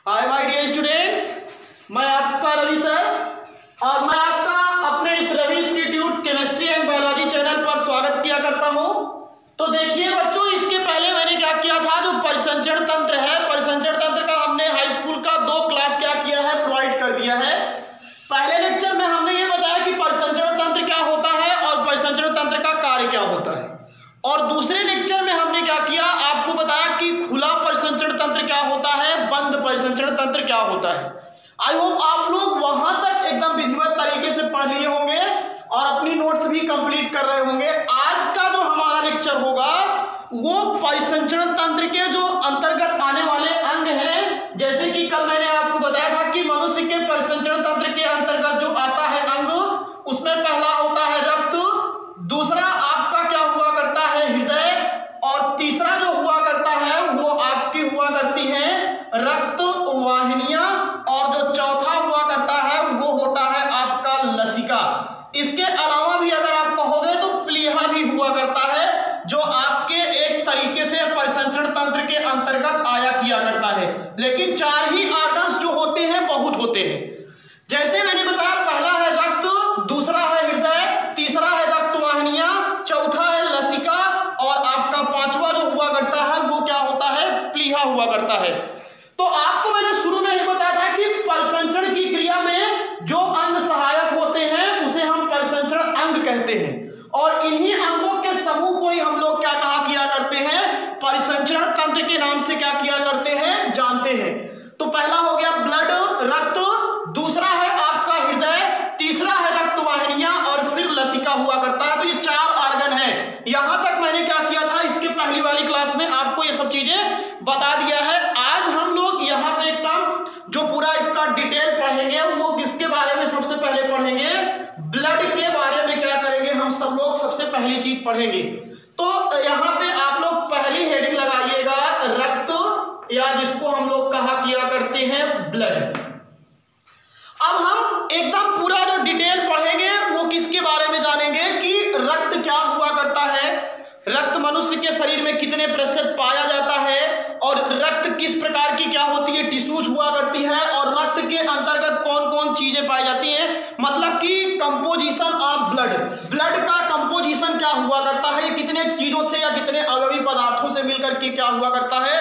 Hi my dear students, मैं आपका Ravi sir और मैं आपका अपने इस Ravi institute chemistry and biology channel पर स्वागत किया करता हूं। तो देखिए बच्चों, इसके पहले मैंने क्या किया था, जो परिसंचरण तंत्र है, परिसंचरण तंत्र का हमने हाई स्कूल का 2 क्लास क्या किया है, प्रोवाइड कर दिया है। पहले लेक्चर में हमने ये बताया कि परिसंचरण तंत्र क्या होता है और परिसंचरण तंत्र का कार्य क्या होता है, और दूसरे लेक्चर में हमने क्या किया, आपको बताया कि खुला परिसंचरण तंत्र क्या होता है, बंद परिसंचरण तंत्र क्या होता है। आई होप आप लोग वहां तक एकदम विधिवत तरीके से पढ़ लिए होंगे और अपनी नोट्स भी कंप्लीट कर रहे होंगे। आज का जो हमारा लेक्चर होगा वो परिसंचरण तंत्र के जो अंतर्गत आने वाले अंग हैं, जैसे कि कल मैंने आपको बताया था कि मनुष्य के परिसंचरण तंत्र के अंतर्गत जो आता है अंग, उसमें पहला होता है रक्त, दूसरा आपका क्या हुआ करता है हृदय, और तीसरा जो हुआ करता है वो आपकी हुआ करती है रक्त वाहिनियां, और जो चौथा हुआ करता है वो होता है आपका लसिका। इसके अलावा भी अगर आप कहोगे तो प्लीहा भी हुआ करता है, जो आपके एक तरीके से परिसंचरण तंत्र के अंतर्गत आया किया करता है। लेकिन 4 ही ऑर्गन्स जो होते हैं बहुत होते हैं। जैसे मैंने बताया, पहला है रक्त, दूसरा है हृदय, तीसरा है रक्त वाहिनियां, चौथा है लसिका, और आपका पांचवा जो हुआ करता है वो क्या होता है, प्लीहा हुआ करता है। तो आपको मैंने शुरू में ही बताया था कि परिसंचरण की क्रिया में जो अंग सहायक होते हैं उसे हम परिसंचरण अंग कहते हैं, और इन्हीं अंगों के समूह को ही हम लोग क्या कहा किया करते हैं, परिसंचरण तंत्र के नाम से क्या किया करते हैं, जानते हैं। तो पहला हो गया ब्लड, रक्त, दूसरा है आपका हृदय, तीसरा है रक्त वाहिनियां, और फिर लसिका हुआ करता है। तो ये 4 ऑर्गन हैं। यहां तक मैंने क्या किया था, इसके पहली वाली क्लास में आपको ये सब चीजें बता दिया है। आज हम लोग यहाँ पे एकदम जो पूरा इसका डिटेल पढ़ेंगे वो किसके बारे में सबसे पहले पढ़ेंगे, ब्लड के बारे में क्या करेंगे हम सब लोग, सबसे पहली चीज पढ़ेंगे। तो यहाँ पे आप लोग पहली हेडिंग लगाइएगा रक्त, या जिसको हम लोग कहा किया करते हैं ब्लड। अब हम एकदम पूरा जो डिटेल पढ़ेंगे वो किसके बारे में जानेंगे कि रक्त क्या हुआ करता है, रक्त मनुष्य के शरीर में कितने प्रतिशत पाया जाता है, और रक्त किस प्रकार की क्या होती है, टिश्यूज हुआ करती है, और रक्त के अंतर्गत कौन कौन चीजें पाई जाती हैं, मतलब कि कंपोजिशन ऑफ ब्लड, ब्लड का कंपोजिशन क्या हुआ करता है, ये कितने चीजों से या कितने अवयवी पदार्थों से मिलकर के क्या हुआ करता है,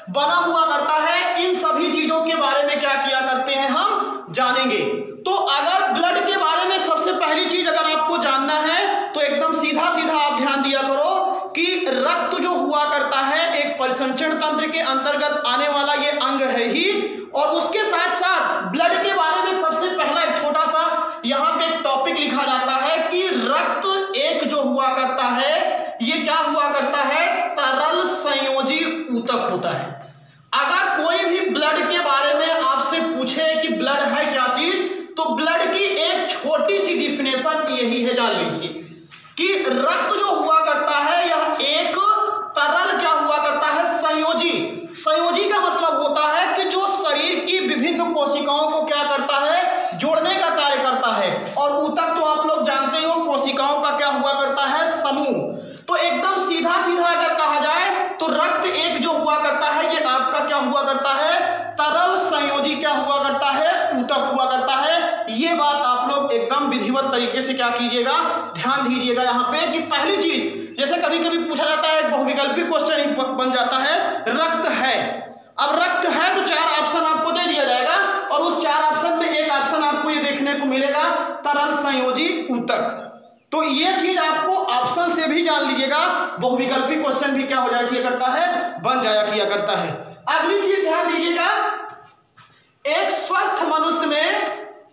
बना हुआ करता है। इन सभी चीजों के बारे में क्या किया करते हैं, हम जानेंगे। तो अगर ब्लड के बारे में सबसे पहली चीज अगर आपको जानना है तो एकदम सीधा सीधा आप ध्यान दिया करो कि रक्त जो हुआ करता है एक परिसंचरण तंत्र के अंतर्गत आने वाला ये अंग है ही, और उसके साथ साथ ब्लड के बारे में सबसे पहला एक छोटा सा यहाँ पे एक टॉपिक लिखा जाता है कि रक्त एक जो हुआ करता है ये क्या हुआ करता है, तरल संयोजी ऊतक होता है। अगर कोई भी ब्लड के बारे में आपसे पूछे कि ब्लड है क्या चीज, तो ब्लड की एक छोटी सी डिफिनेशन यही है, जान लीजिए कि रक्त जो हुआ करता है यह एक तरल क्या हुआ करता है, संयोजी। संयोजी का मतलब होता है कि जो शरीर की विभिन्न कोशिकाओं को क्या करता है, जोड़ने का कार्य करता है, और ऊतक तो आप लोग जानते हो कोशिकाओं का क्या हुआ करता है, समूह। तो एकदम सीधा सीधा अगर कहा जाए तो रक्त एक जो हुआ करता है ये आपका क्या हुआ करता है, तरल संयोजी क्या हुआ करता है, ऊतक हुआ करता है। ये बात आप लोग एकदम विधिवत तरीके से क्या कीजिएगा, ध्यान दीजिएगा यहाँ पे कि पहली चीज, जैसे कभी कभी पूछा जाता है, बहुविकल्पी क्वेश्चन बन जाता है, रक्त है। अब रक्त है तो 4 ऑप्शन आपको दे दिया जाएगा, और उस 4 ऑप्शन में एक ऑप्शन आपको ये देखने को मिलेगा, तरल संयोजी ऊतक। तो ये चीज आपको ऑप्शन से भी जान लीजिएगा, बहुविकल्पी क्वेश्चन भी क्या हो जाया किया करता है, बन जाया किया करता है। अगली चीज ध्यान दीजिएगा, एक स्वस्थ मनुष्य में,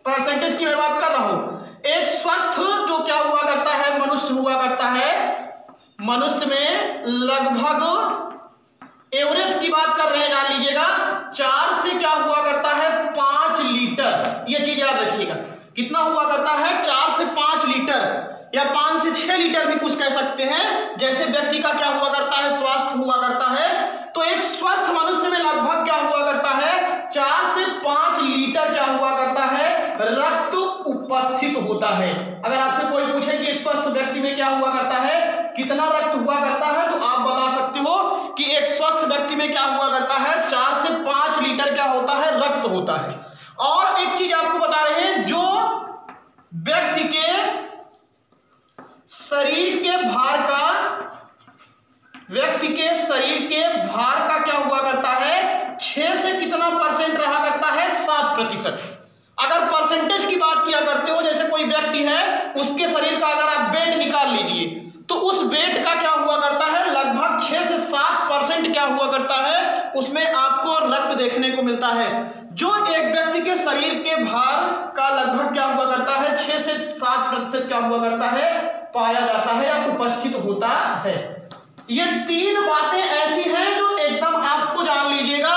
परसेंटेज की मैं बात कर रहा हूं, एक स्वस्थ जो क्या हुआ करता है, मनुष्य हुआ करता है, मनुष्य में लगभग एवरेज की बात कर रहे हैं, जान लीजिएगा 4 से क्या हुआ करता है, 5 लीटर। ये चीज याद रखिएगा, कितना हुआ करता है, 4 से 5 लीटर, या 5 से 6 लीटर भी कुछ कह सकते हैं, जैसे व्यक्ति का क्या हुआ करता है, स्वास्थ्य हुआ करता है। तो एक स्वस्थ मनुष्य में लगभग क्या हुआ करता है, 4 से 5 लीटर क्या हुआ करता है, रक्त उपस्थित होता है। अगर आपसे कोई पूछे कि एक स्वस्थ व्यक्ति में क्या हुआ करता है, कितना रक्त हुआ करता है, तो आप बता सकते हो कि एक स्वस्थ व्यक्ति में क्या हुआ करता है, 4 से 5 लीटर क्या होता है, होता है। और एक चीज आपको बता रहे हैं, जो व्यक्ति के शरीर के भार का क्या हुआ करता है, 6 से कितना परसेंट रहा करता है, 7%। अगर परसेंटेज की बात किया करते हो, जैसे कोई व्यक्ति है, उसके शरीर का अगर आप वेट निकाल लीजिए तो उस वेट का क्या हुआ करता है, लगभग 6 से 7% क्या हुआ करता है, उसमें आपको रक्त देखने को मिलता है। जो एक व्यक्ति के शरीर के भार का लगभग क्या हुआ करता है, 6 से 7% क्या हुआ करता है, पाया जाता है या उपस्थित होता है। ये 3 बातें ऐसी हैं जो एकदम आपको जान लीजिएगा,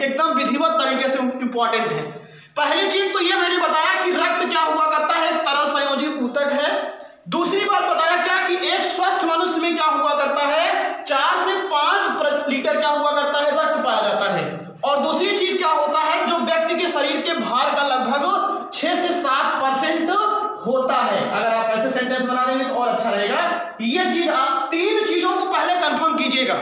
एकदम विधिवत तरीके से इंपॉर्टेंट है। पहली चीज तो ये मैंने बताया कि रक्त क्या हुआ करता है, एक तरल संयोजी ऊतक है। दूसरी बात बताया क्या कि एक स्वस्थ मनुष्य में क्या हुआ करता है, 4 से 5 लीटर क्या हुआ करता है, रक्त पाया जाता है। और दूसरी चीज क्या होता है, जो व्यक्ति के शरीर के भार का लगभग 6 से 7% होता है। अगर आप ऐसे सेंटेंस बना देंगे तो और अच्छा रहेगा। ये चीज आप 3 चीजों को पहले कंफर्म कीजिएगा।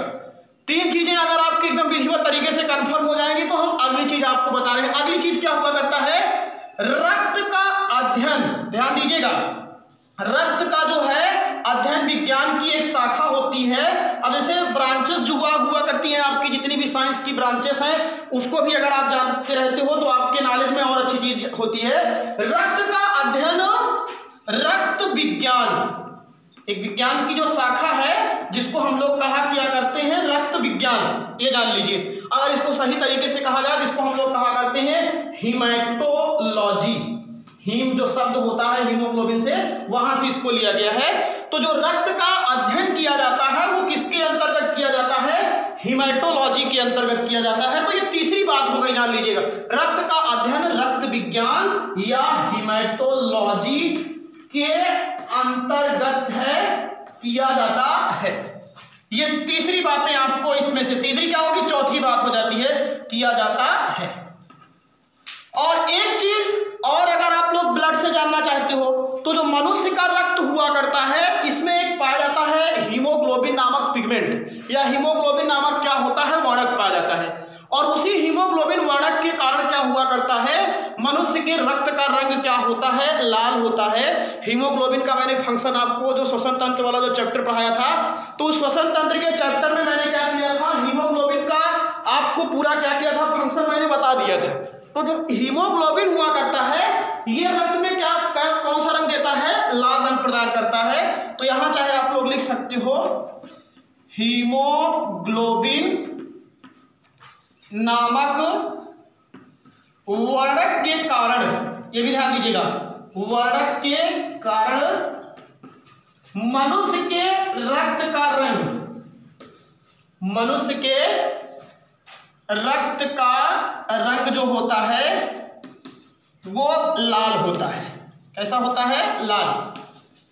3 चीजें अगर आपके एकदम विधिवत तरीके से कंफर्म हो जाएंगी तो हम अगली चीज आपको बता रहे हैं। अगली चीज क्या हुआ करता है, रक्त का अध्ययन। ध्यान दीजिएगा, रक्त का जो है अध्ययन विज्ञान की एक शाखा होती है। अब जैसे ब्रांचेस जो हुआ करती हैं, आपकी जितनी भी साइंस की ब्रांचेस हैं, उसको भी अगर आप जानते रहते हो तो आपके नॉलेज में और अच्छी चीज होती है। रक्त का अध्ययन, रक्त विज्ञान एक विज्ञान की जो शाखा है, जिसको हम लोग कहा किया करते हैं रक्त विज्ञान। ये जान लीजिए, अगर इसको सही तरीके से कहा जाए, जिसको हम लोग कहा करते हैं हीमेटोलॉजी। हीम जो शब्द होता है हीमोग्लोबिन से, वहां से इसको लिया गया है। तो जो रक्त का अध्ययन किया जाता है वो किसके अंतर्गत किया जाता है, हीमेटोलॉजी के अंतर्गत किया जाता है। तो ये तीसरी बात हो गई, जान लीजिएगा, रक्त का अध्ययन रक्त विज्ञान या हीमेटोलॉजी के अंतर्गत है किया जाता है। ये तीसरी बातें आपको इसमें से, तीसरी क्या होगी, चौथी बात हो जाती है, किया जाता है। और एक चीज और, अगर आप लोग ब्लड से जानना चाहते हो तो जो मनुष्य का रक्त हुआ करता है, इसमें एक पाया जाता है हीमोग्लोबिन नामक पिगमेंट, या हीमोग्लोबिन नामक क्या होता है, वर्णक पाया जाता है। और उसी हीमोग्लोबिन वर्णक के कारण क्या हुआ करता है, मनुष्य के रक्त का रंग क्या होता है, लाल होता है। हीमोग्लोबिन का मैंने फंक्शन आपको जो श्वसन तंत्र वाला जो चैप्टर पढ़ाया था, तो उस श्वसन तंत्र के चैप्टर में मैंने क्या किया था, हीमोग्लोबिन का आपको पूरा क्या किया था, फंक्शन मैंने बता दिया था। तो जो हीमोग्लोबिन हुआ करता है, ये रक्त में क्या कौन सा रंग देता है, लाल रंग प्रदान करता है। तो यहां चाहे आप लोग लिख सकते हो हीमोग्लोबिन नामक वर्णक के कारण, ये भी ध्यान दीजिएगा, वर्णक के कारण मनुष्य के रक्त का रंग, मनुष्य के रक्त का रंग जो होता है वो लाल होता है। कैसा होता है, लाल।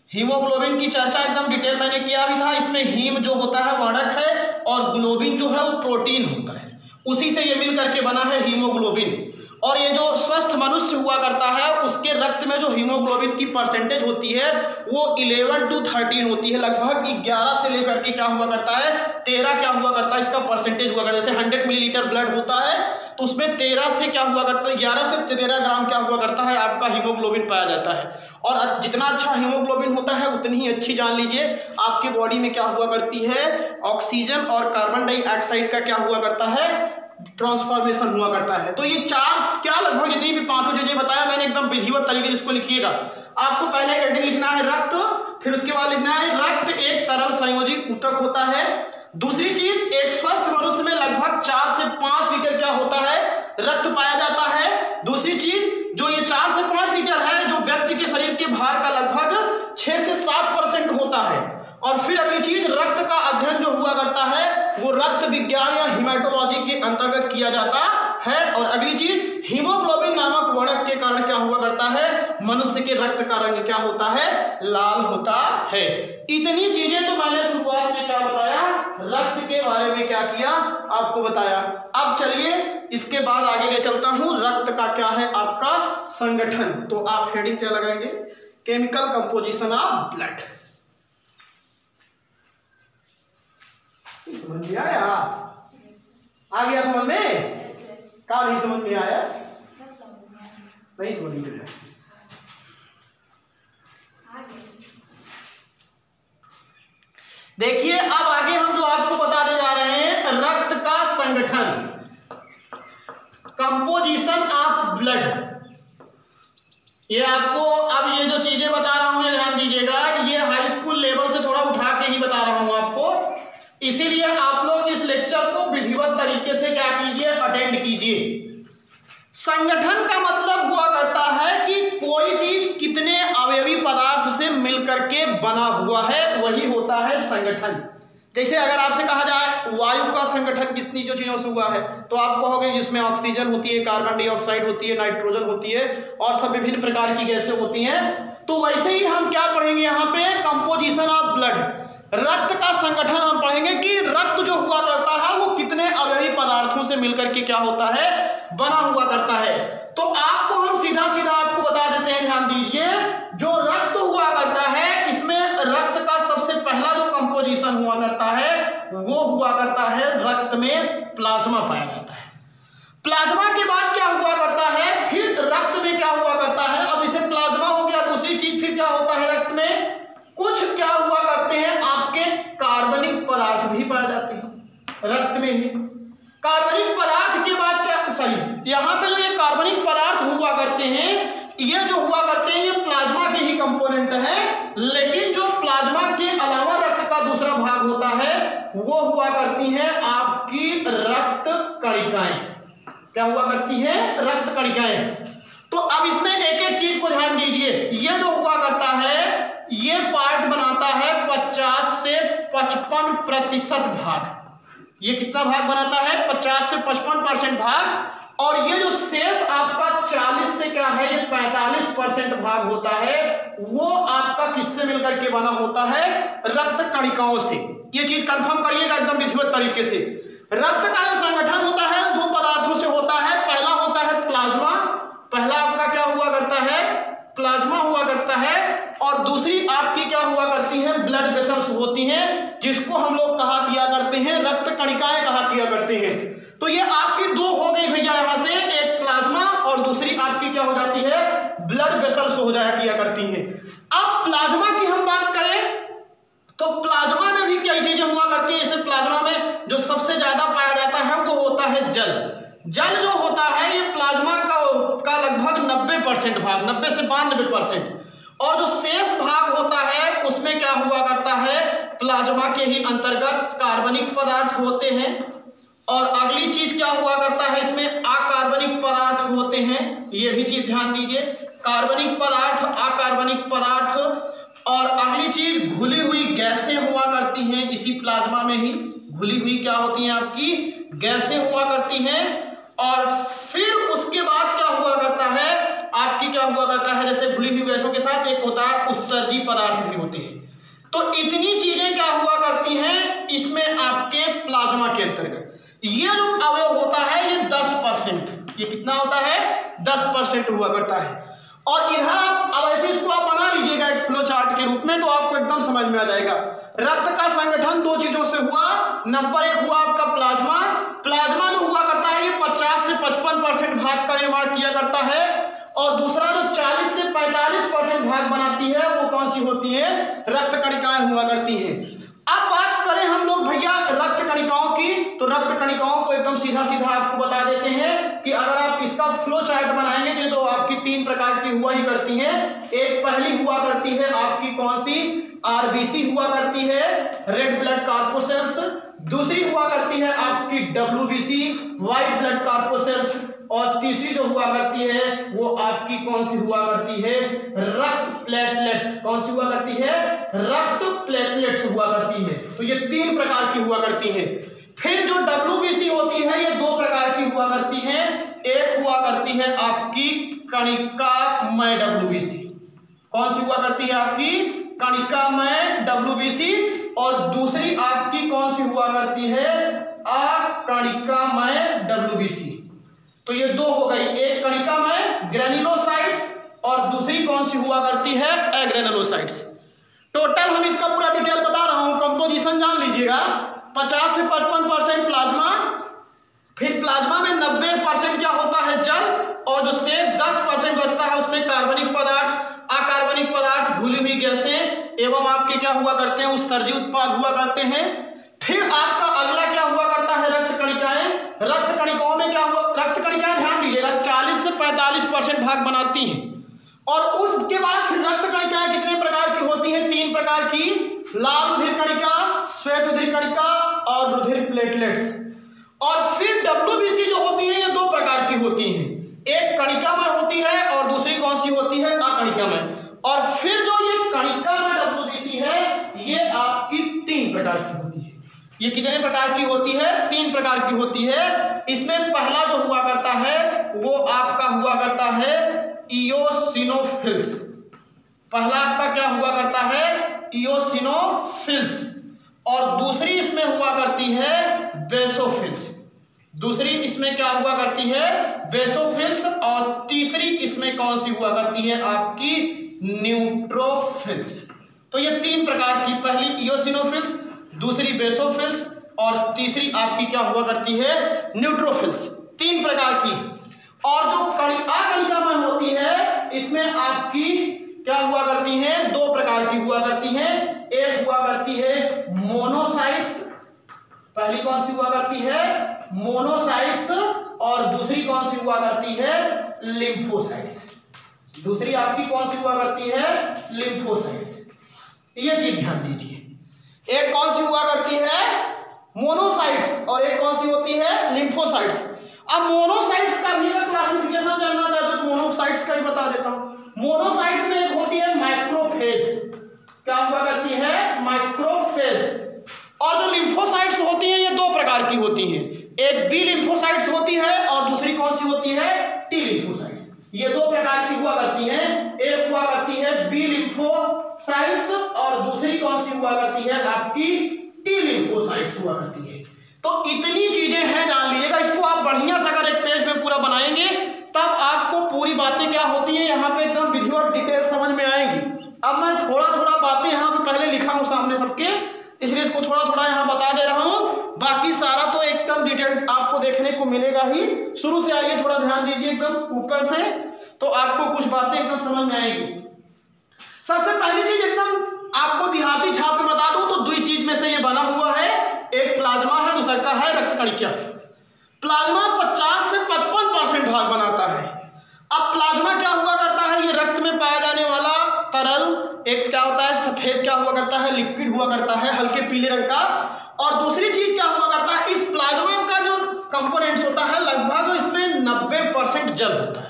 हीमोग्लोबिन की चर्चा एकदम डिटेल मैंने किया भी था। इसमें हीम जो होता है वर्णक है, और ग्लोबिन जो है वो प्रोटीन होता है, उसी से ये मिल करके बना है हीमोग्लोबिन। और ये जो स्वस्थ मनुष्य हुआ करता है, उसके रक्त में जो हीमोग्लोबिन की परसेंटेज होती है वो 11 to 13 होती है। लगभग 11 से लेकर के क्या हुआ करता है, 13 क्या हुआ करता है, इसका परसेंटेज हुआ करता है। जैसे 100 मिलीलीटर ब्लड होता है तो उसमें 13 से क्या हुआ करता है, 11 से 13 ग्राम क्या हुआ करता है, आपका हीमोग्लोबिन पाया जाता है। और जितना अच्छा हीमोग्लोबिन होता है उतनी ही अच्छी, जान लीजिए, आपके बॉडी में क्या हुआ करती है, ऑक्सीजन और कार्बन डाइऑक्साइड का क्या हुआ करता है, ट्रांसफॉर्मेशन हुआ करता है। तो ये 4 क्या लगभग जितनी भी 5 चीजें बताया मैंने, एकदम विधिवत तरीके से इसको लिखिएगा। आपको पहले हेडिंग लिखना है रक्त, फिर उसके बाद लिखना है रक्त एक तरल संयोजी ऊतक होता है। दूसरी चीज, एक स्वस्थ मनुष्य में लगभग 4 से 5 लीटर क्या होता है, रक्त पाया जाता है। दूसरी चीज, जो ये 4 से 5 लीटर है, जो व्यक्ति के शरीर के भार का लगभग 6 से 7% होता है। और फिर अगली चीज, रक्त का अध्ययन जो हुआ करता है वो रक्त विज्ञान या हीमेटोलॉजी के अंतर्गत किया जाता है। और अगली चीज, हीमोग्लोबिन नामक वर्णक के कारण क्या हुआ करता है, मनुष्य के रक्त का रंग क्या होता है, लाल होता है। इतनी चीजें तो मैंने शुरुआत में क्या बताया, रक्त के बारे में क्या किया, आपको बताया। अब चलिए इसके बाद आगे ले चलता हूं, रक्त का क्या है आपका संगठन। तो आप हेडिंग क्या लगाएंगे, केमिकल कंपोजिशन ऑफ ब्लड। समझ में आया, आ गया समझ में, क्या नहीं समझ में आया, नहीं समझ में आया। देखिए अब आगे हम जो आपको बताने जा रहे हैं रक्त का संगठन, कंपोजिशन ऑफ ब्लड। ये आपको अब ये जो चीजें बता रहा हूं ये ध्यान दीजिएगा, ये हाई स्कूल लेवल से थोड़ा उठा के ही बता रहा हूं आपको, इसीलिए आप लोग इस लेक्चर को विधिवत तरीके से क्या कीजिए, अटेंड कीजिए। संगठन का मतलब हुआ करता है कि कोई चीज कितने अवयवी पदार्थ से मिलकर के बना हुआ है, वही होता है संगठन। जैसे अगर आपसे कहा जाए वायु का संगठन कितनी जो चीजों से हुआ है, तो आप कहोगे जिसमें ऑक्सीजन होती है, कार्बन डाइऑक्साइड होती है, नाइट्रोजन होती है और सब विभिन्न प्रकार की गैसें होती हैं। तो वैसे ही हम क्या पढ़ेंगे यहाँ पे, कंपोजिशन ऑफ ब्लड, रक्त का संगठन हम पढ़ेंगे कि रक्त जो हुआ करता है वो कितने अवयवी पदार्थों से मिलकर के क्या होता है, बना हुआ करता है। तो आपको हम सीधा सीधा आपको बता देते हैं, ध्यान दीजिए, जो रक्त हुआ करता है इसमें रक्त का सबसे पहला जो कंपोजिशन हुआ करता है वो हुआ करता है रक्त में प्लाज्मा पाया जाता है। प्लाज्मा के बाद क्या हुआ करता है, फिर रक्त में क्या हुआ करता है, अब इसे प्लाज्मा हो गया, दूसरी चीज फिर क्या होता है रक्त में, कुछ क्या हुआ करते हैं आपके कार्बनिक पदार्थ भी पाए जाते हैं रक्त में ही। कार्बनिक पदार्थ के बाद क्या, सॉरी यहाँ पे जो ये कार्बनिक पदार्थ हुआ करते हैं ये जो हुआ करते हैं ये प्लाज्मा के ही कंपोनेंट है, लेकिन जो प्लाज्मा के अलावा रक्त का दूसरा भाग होता है वो हुआ करती हैं आपकी रक्त कणिकाएं। क्या हुआ करती हैं, रक्त कणिकाएं। तो अब इसमें एक एक चीज को ध्यान दीजिए, ये जो हुआ करता है ये पार्ट बनाता है 50 से 55% भाग। ये कितना भाग बनाता है, 50 से 55% भाग, और ये जो शेष आपका 40 से क्या है, ये 45% भाग होता है, वो आपका किससे मिलकर के बना होता है, रक्त कणिकाओं से। ये चीज कंफर्म करिएगा एकदम विधिवत तरीके से। रक्त का जो संगठन होता है दो पदार्थों से होता है, पहला होता है प्लाज्मा, पहला आपका क्या हुआ करता है, प्लाज्मा हुआ करता है, और दूसरी आपकी क्या हुआ करती हैं, ब्लड वेसल्स होती हैं, जिसको हम लोग कहा किया करते हैं, रक्त कणिकाएं कहा किया करते हैं। तो ये आपकी दो हो गई भैया यहां से, एक प्लाज्मा और दूसरी आपकी क्या हो जाती है, ब्लड वेसल्स हो जाया किया करती हैं। अब प्लाज्मा की हम बात करें तो प्लाज्मा में भी कई चीजें हुआ करती है। जैसे प्लाज्मा में जो सबसे ज्यादा पाया जाता है वो होता है जल। जल जो होता है ये प्लाज्मा का लगभग 90% भाग, 90 से 92%, और जो शेष भाग होता है उसमें क्या हुआ करता है, प्लाज्मा के ही अंतर्गत कार्बनिक पदार्थ होते हैं। और अगली चीज क्या हुआ करता है, इसमें अकार्बनिक पदार्थ होते हैं। ये भी चीज ध्यान दीजिए, कार्बनिक पदार्थ, अकार्बनिक पदार्थ, और अगली चीज घुली हुई गैसें हुआ करती हैं। इसी प्लाज्मा में ही घुली हुई क्या होती हैं, आपकी गैसें हुआ करती हैं। और फिर उसके बाद क्या हुआ करता है, आपकी क्या हुआ करता है, जैसे घुली हुई गैसों के साथ एक होता है उत्सर्जी पदार्थ भी होते हैं। तो इतनी चीजें क्या हुआ करती हैं इसमें आपके प्लाज्मा के अंतर्गत। ये जो अवयव होता है ये 10%, ये कितना होता है, 10% हुआ करता है। और इधर आप अब ऐसे इसको आप बना लीजिएगा एक फ्लो चार्ट के रूप में, तो आपको एकदम समझ में आ जाएगा। रक्त का संगठन दो चीजों से हुआ, नंबर एक हुआ आपका प्लाज्मा। प्लाज्मा जो हुआ करता है ये 50 से 55% भाग का निर्माण किया करता है, और दूसरा जो 40 से 45% भाग बनाती है वो कौन सी होती है, रक्त कणिकाएं हुआ करती हैं। अब बात करें हम लोग भैया रक्त कणिकाओं की, तो रक्त कणिकाओं को एकदम सीधा सीधा आपको बता देते हैं कि अगर आप इसका फ्लो चार्ट बनाएंगे तो आपकी 3 प्रकार की हुआ ही करती हैं। एक पहली हुआ करती है आपकी कौन सी, आरबीसी हुआ करती है, रेड ब्लड कॉर्पोसेल्स। दूसरी हुआ करती है आपकी डब्ल्यूबीसी, व्हाइट ब्लड कॉर्पोसेल्स। और तीसरी जो हुआ करती है वो आपकी कौन सी हुआ करती है, रक्त प्लेटलेट्स। कौन सी हुआ करती है, रक्त प्लेटलेट्स हुआ करती है। तो ये 3 प्रकार की हुआ करती है। फिर जो डब्ल्यूबीसी होती है ये 2 प्रकार की हुआ करती है। एक हुआ करती है आपकी कणिकामय डब्ल्यूबीसी। कौन सी हुआ करती है आपकी, कणिकामय डब्ल्यूबीसी। और दूसरी आपकी कौन सी हुआ करती है, अकणिकामय डब्ल्यूबीसी। तो ये 2 हो गई, एक कणिकामय ग्रेन्युलोसाइट्स और दूसरी कौन सी हुआ करती है, एग्रेनुलोसाइट्स। टोटल हम इसका पूरा डिटेल बता रहा हूं, कंपोजिशन जान लीजिएगा। 50 से 55% प्लाज्मा, फिर प्लाज्मा में 90% क्या होता है, जल, और जो शेष 10% बचता क्या हुआ करते हैं, उत्सर्जी उत्पाद हुआ करते हैं। फिर आपका अगला क्या हुआ करता है, रक्त कणिकाएं। रक्त कणिकाओं में क्या हुआ, रक्त कणिकाएं ध्यान दीजिएगा 40 से 45% भाग बनाती हैं। और उसके बाद फिर रक्त कणिकाएं कितने प्रकार की होती हैं, 3 प्रकार की, लाल रुधिर कणिका, श्वेत रुधिर कणिका और रुधिर प्लेटलेट्स। और फिर WBC जो होती है ये 2 प्रकार की होती हैं, एक कणिकामय होती है और दूसरी कौन सी होती है, अकणिकामय। और फिर जो ये कणिकामय WBC है ये आपकी 3 प्रकार की होती है। ये कितने प्रकार की होती है, 3 प्रकार की होती है। इसमें पहला जो हुआ करता है वो आपका हुआ करता है इयोसिनोफिल्स। पहला आपका क्या हुआ करता है, इयोसिनोफिल्स। और दूसरी इसमें हुआ करती है बेसोफिल्स। दूसरी इसमें क्या हुआ करती है, बेसोफिल्स। और तीसरी इसमें कौन सी हुआ करती है, आपकी न्यूट्रोफिल्स। तो ये 3 प्रकार की, पहली इयोसिनोफिल्स, दूसरी बेसोफिल्स और तीसरी आपकी क्या हुआ करती है, न्यूट्रोफिल्स। 3 प्रकार की। और जो अकणिकामय होती है इसमें आपकी क्या हुआ करती हैं, 2 प्रकार की हुआ करती हैं। एक हुआ करती है मोनोसाइट्स, पहली कौन सी हुआ करती है, मोनोसाइट्स। और दूसरी कौन सी हुआ करती है, लिम्फोसाइट्स। दूसरी आपकी कौन सी हुआ करती है, लिम्फोसाइट्स। ये चीज ध्यान दीजिए, एक कौन सी हुआ करती है, मोनोसाइट्स, और एक कौन सी होती है, लिम्फोसाइट्स। अब मोनोसाइट्स का भी क्लासिफिकेशन जानना चाहते तो मोनोसाइट्स का भी बता देता हूं। मोनोसाइट्स में एक होती है माइक्रोफेज, क्या हुआ करती है, माइक्रोफेज। और जो लिम्फोसाइट्स होती हैं ये 2 प्रकार की होती हैं, एक बी लिम्फोसाइट्स होती है और दूसरी कौन सी होती है, टी लिम्फोसाइट्स। ये 2 प्रकार की हुआ करती हैं, एक हुआ करती है बी लिम्फोसाइट्स और दूसरी कौन सी हुआ करती है, आपकी टी लिम्फोसाइट्स हुआ करती है। तो इतनी चीजें हैं, जान लीजिएगा। इसको आप बढ़िया से अगर एक पेज में पूरा बनाएंगे तब आपको पूरी बातें क्या होती हैं यहाँ पे एकदम विधि और डिटेल समझ में आएंगी। अब मैं थोड़ा थोड़ा बातें यहाँ पे पहले लिखा हूँ सामने सबके, इसलिए इसको थोड़ा थोड़ा यहाँ बता दे रहा हूँ। बाकी सारा तो एकदम डिटेल आपको देखने को मिलेगा ही। शुरू से आइए, थोड़ा ध्यान दीजिए एकदम ऊपर से, तो आपको कुछ बातें एकदम समझ में आएंगी। सबसे पहली चीज एकदम आपको देहाती छाप में बता दूं तो 2 चीज में से ये बना हुआ है, एक प्लाज्मा है, दूसरा का है रक्त कणिका। प्लाज्मा 50 से 55% भाग बनाता है। अब प्लाज्मा क्या हुआ करता है, ये रक्त में पाया जाने वाला तरल, एक क्या होता है सफेद क्या हुआ करता है, लिक्विड हुआ करता है हल्के पीले रंग का। और दूसरी चीज क्या हुआ करता है, इस प्लाज्मा का जो कंपोनेंट्स होता है लगभग इसमें 90% जल होता है।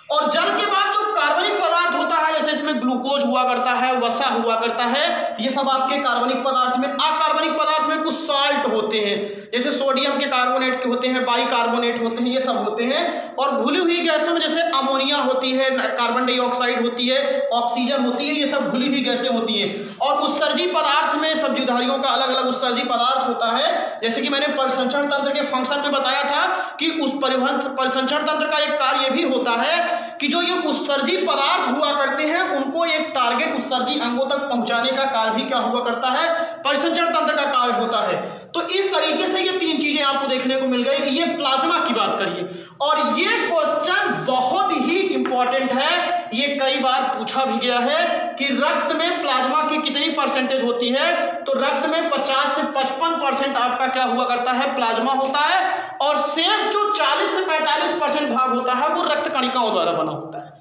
और जल के बाद जो कार्बनिक पदार्थ होता है, जैसे इसमें ग्लूकोज हुआ करता है, वसा हुआ करता है, ये सब आपके कार्बनिक पदार्थ में। अकार्बनिक पदार्थ में कुछ साल्ट होते हैं, जैसे सोडियम के कार्बोनेट के होते हैं, बाइकार्बोनेट होते हैं, ये सब होते हैं। और घुली हुई गैसों में जैसे अमोनिया होती है, कार्बन डाइऑक्साइड होती है, ऑक्सीजन होती है, ये सब घुली हुई गैसें होती हैं। और उत्सर्जी पदार्थ में सब्जीधारियों का अलग अलग उत्सर्जी पदार्थ होता है। जैसे कि मैंने परिसंचरण तंत्र के फंक्शन में बताया था कि उस परिसंचरण तंत्र का एक कार्य भी होता है कि जो ये उत्सर्जी पदार्थ हुआ करते हैं उनको एक टारगेट उत्सर्जी अंगों तक पहुंचाने का कार्य भी क्या हुआ करता है, परिसंचरण तंत्र का कार्य होता है। तो इस तरीके से ये 3 चीजें आपको देखने को मिल गई। ये प्लाज्मा की बात करिए, और ये क्वेश्चन बहुत ही इंपॉर्टेंट है, ये कई बार पूछा भी गया है कि रक्त में प्लाज्मा की कितनी परसेंटेज होती है। तो रक्त में 50 से 55% आपका क्या हुआ करता है, प्लाज्मा होता है। और शेष जो 40 से 45% भाग होता है वो रक्त कणिकाओं द्वारा बना होता है।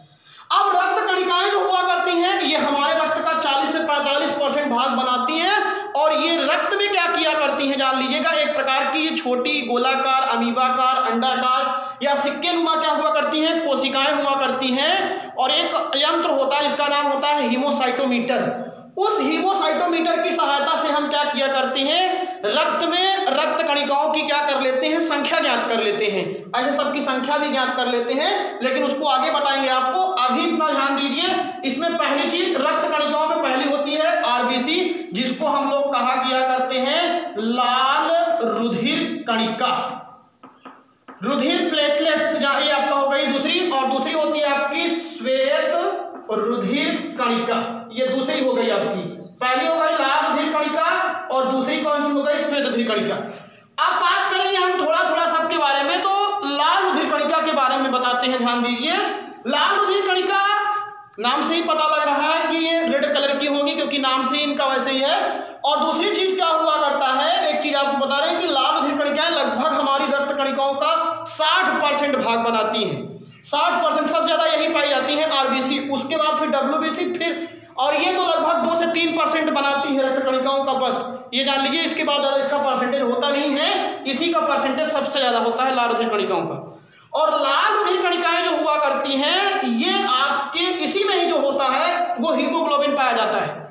अब रक्त कणिकाएं जो हुआ करती हैं ये हमारे रक्त का 40 से 45% भाग बनाती हैं। और ये रक्त में क्या किया करती हैं, जान लीजिएगा, एक प्रकार की ये छोटी गोलाकार, अमीबाकार, अंडाकार या सिक्के नुमा क्या हुआ करती हैं, कोशिकाएं हुआ करती हैं। और एक यंत्र होता है जिसका नाम होता है हीमोसाइटोमीटर। उस हीमोसाइटोमीटर की सहायता से हम क्या किया करते हैं, रक्त में रक्त कणिकाओं की क्या कर लेते हैं, संख्या ज्ञात कर लेते हैं। ऐसे सबकी संख्या भी ज्ञात कर लेते हैं, लेकिन उसको आगे बताएंगे आपको। अभी इतना ध्यान दीजिए, इसमें पहली चीज रक्त कणिकाओं में पहली होती है आरबीसी, जिसको हम लोग कहा किया करते हैं लाल रुधिर कणिका, रुधिर प्लेटलेट्स, ये आपका हो गई दूसरी। और दूसरी होती है आपकी श्वेत रुधिर कणिका, ये दूसरी हो गई आपकी। पहली हो गई लाल रुधिर कणिका और दूसरी कौन सी हो गई, श्वेत रुधिर कणिका। अब बात करेंगे हम थोड़ा थोड़ा सबके बारे में, तो लाल रुधिर कणिका के बारे में बताते हैं, ध्यान दीजिए। लाल रुधिर कणिका नाम से ही पता लग रहा है कि ये रेड कलर की होगी, क्योंकि नाम से इनका वैसे ही है। और दूसरी चीज क्या हुआ करता है, एक चीज आपको बता रहे हैं कि लाल रुधिर कणिकाएं लगभग हमारी रक्त कणिकाओं का 60% भाग बनाती हैं। 60% सबसे ज्यादा यही पाई जाती है आरबीसी, उसके बाद फिर डब्ल्यूबीसी, फिर और ये तो लगभग 2 से 3% बनाती है रक्त कणिकाओं का, बस ये जान लीजिए। इसके बाद ज्यादा इसका परसेंटेज होता नहीं है, इसी का परसेंटेज सबसे ज्यादा होता है लाल रुधिर कणिकाओं का। और लाल रुधिर कणिकाएं जो हुआ करती हैं, ये आपके इसी में ही जो होता है वो हीमोग्लोबिन पाया जाता है,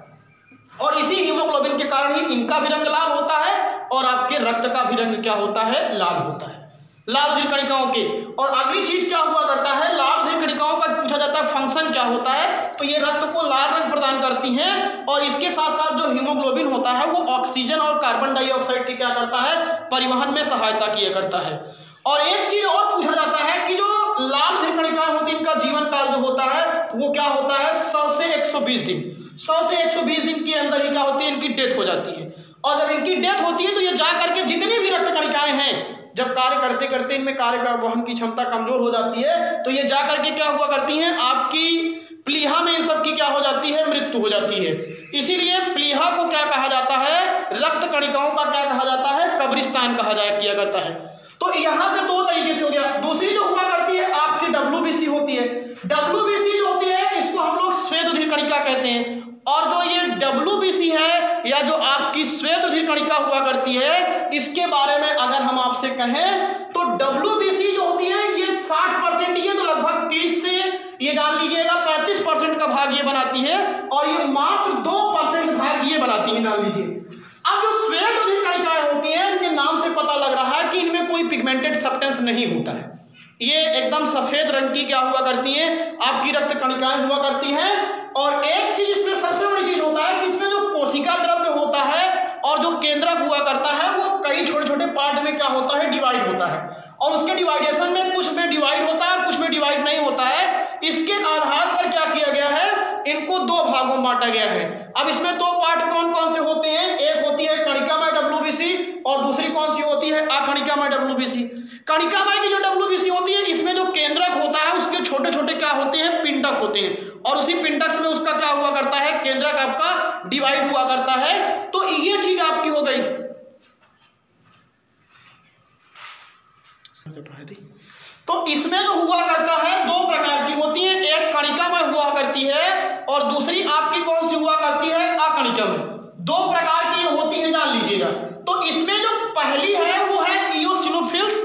और इसी हीमोग्लोबिन के कारण ही इनका भी रंग लाल होता है और आपके रक्त का भी रंग क्या होता है, लाल होता है, लाल रुधिर कणिकाओं के। और अगली चीज क्या हुआ करता है, लाल रुधिर कणिकाओं का पूछा जाता है फंक्शन क्या होता है, तो ये रक्त को लाल रंग प्रदान करती हैं, और इसके साथ साथ जो हीमोग्लोबिन होता है वो ऑक्सीजन और कार्बन डाइऑक्साइड की क्या करता है, परिवहन में सहायता किया करता है। और एक चीज और पूछा जाता है कि जो लाल रुधिर कणिकाएं होती हैं, इनका जीवन काल जो होता है वो क्या होता है, 100 से 120 दिन। 100 से 120 दिन के अंदर ही क्या होती है, इनकी डेथ हो जाती है। और जब इनकी डेथ होती है तो ये जा करके जितनी भी रक्त कणिकाएं हैं, जब कार्य करते करते इनमें कार्य का वहन की क्षमता कमजोर हो जाती है, तो ये जा करके क्या हुआ करती हैं, आपकी प्लीहा में इन सब की क्या हो जाती है, मृत्यु हो जाती है। इसीलिए प्लीहा को क्या कहा जाता है, रक्त कणिकाओं का क्या कहा जाता है, कब्रिस्तान कहा जाया किया करता है। तो यहाँ पे 2 तरीके से हो गया। दूसरी जो हुआ करती है आपकी डब्ल्यूबीसी होती है। डब्ल्यूबीसी जो होती है इसको हम लोग श्वेत रुधिर कणिका कहते हैं। और जो ये डब्ल्यूबीसी है या जो आपकी श्वेत रुधिर कणिका हुआ करती है, इसके बारे में अगर हम आपसे कहें तो डब्ल्यूबीसी जो होती है ये 60%, ये तो लगभग 30 से ये जान लीजिएगा 35% का भाग ये बनाती है, और ये मात्र 2% भाग ये बनाती है, जान लीजिए। अब जो श्वेत रुधिर कणिकाएं होती हैं, इनके नाम से पता लग रहा है कि इनमें कोई पिगमेंटेड सब्सटेंस नहीं होता है, ये एकदम सफेद रंग की क्या हुआ करती हैं, आपकी रक्त कणिकाएं हुआ करती हैं। और एक चीज इसमें सबसे बड़ी चीज होता है कि इसमें जो कोशिका द्रव्य होता है और जो केंद्रक हुआ करता है वो कई छोटे छोटे पार्ट में क्या होता है, डिवाइड होता है, और उसके डिवाइडेशन में कुछ में डिवाइड होता है, कुछ में डिवाइड नहीं होता है। इसके आधार पर क्या किया गया है, इनको 2 भागों में बांटा गया है। अब इसमें 2 पार्ट कौन कौन से होते हैं, एक होती है कणिकामय डब्ल्यूबीसी और दूसरी कौन सी होती है, अकणिकामय डब्ल्यूबीसी। कणिकामय की जो डब्ल्यूबीसी होती है, इसमें जो केंद्रक होता है उसके छोटे छोटे क्या होते हैं, पिंडक होते हैं, और उसी पिंडक में उसका क्या हुआ करता है, केंद्रक आपका डिवाइड हुआ करता है। तो ये चीज आपकी हो गई। तो इसमें जो हुआ करता है 2 प्रकार की होती है, एक कणिकामय हुआ करती है और दूसरी आपकी कौन सी हुआ करती है, अकणिकामय। 2 प्रकार की होती है, जान लीजिएगा। तो इसमें जो पहली है वो है इओसिनोफिल्स,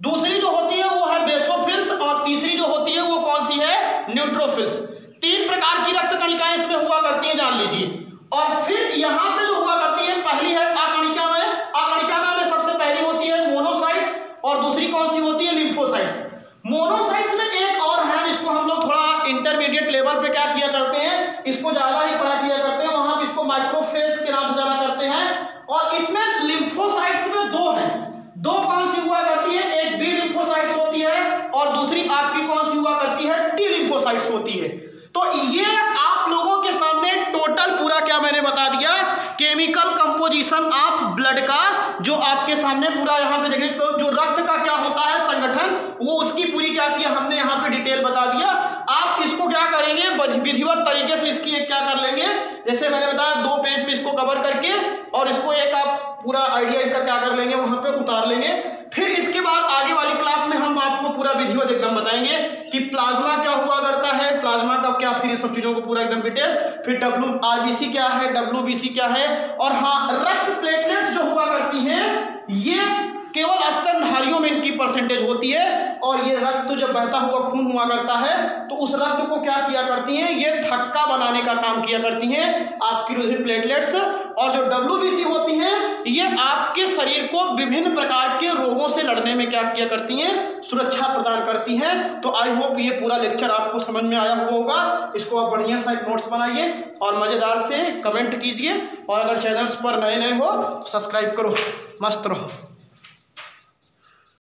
दूसरी जो होती है वो है बेसोफिल्स, और तीसरी जो होती है वो कौन सी है, न्यूट्रोफिल्स। 3 प्रकार की रक्त कणिकाएं इसमें हुआ करती हैं, जान लीजिए। और फिर यहां पे जो हुआ करती है, पहली है अकणिकामय। अकणिकामय में सबसे पहली होती है मोनोसाइट्स और दूसरी कौन सी होती है, लिम्फोसाइट्स। मोनोसाइट्स में एक और है जिसको हम लोग थोड़ा इंटरमीडिएट लेवल पे क्या किया करते हैं, इसको ज्यादा ही पढ़ा किया करते हैं, वहां इसको माइक्रोफेज के नाम से जाना करते हैं। और इसमें लिम्फोसाइट्स में 2 हैं। 2 कौन सी हुआ करती है, एक बी लिम्फोसाइट्स होती है और दूसरी आपकी कौन सी हुआ करती है, टी लिम्फोसाइट्स होती है। तो ये आप लोगों के सामने टोटल पूरा क्या मैंने बता दिया, केमिकल कंपोजिशन ऑफ ब्लड का, जो आपके सामने पूरा यहाँ पे देखिए, तो जो रक्त का क्या होता है संगठन, वो उसकी पूरी क्या किया हमने यहाँ पे डिटेल बता दिया। आप इसको क्या करेंगे, विधिवत तरीके से इसकी एक क्या कर लेंगे, जैसे मैंने बताया 2 पेज में इसको कवर करके, और इसको एक आप पूरा आइडिया इसका क्या कर लेंगे, वहां पे उतार लेंगे। फिर इसके बाद आगे वाली क्लास में हम आपको पूरा विधिवत एकदम बताएंगे कि प्लाज्मा क्या हुआ करता है, प्लाज्मा का क्या, फिर इस सब चीजों को पूरा एकदम डिटेल, फिर आरबीसी क्या है, डब्ल्यूबीसी क्या है, और हाँ रक्त प्लेटलेट्स जो हुआ करती हैं ये केवल स्तनधारियों में इनकी परसेंटेज होती है। और ये रक्त जब बहता हुआ खून हुआ करता है तो उस रक्त को क्या किया करती हैं, ये थक्का बनाने का काम किया करती हैं आपकी रुधिर प्लेटलेट्स। और जो डब्ल्यूबीसी होती हैं ये आपके शरीर को विभिन्न प्रकार के रोगों से लड़ने में क्या किया करती हैं, सुरक्षा प्रदान करती हैं। तो आई होप ये पूरा लेक्चर आपको समझ में आया हुआ होगा। इसको आप बढ़िया सा नोट्स बनाइए और मजेदार से कमेंट कीजिए, और अगर चैनल्स पर नए नए हो सब्सक्राइब करो। मस्त रहो।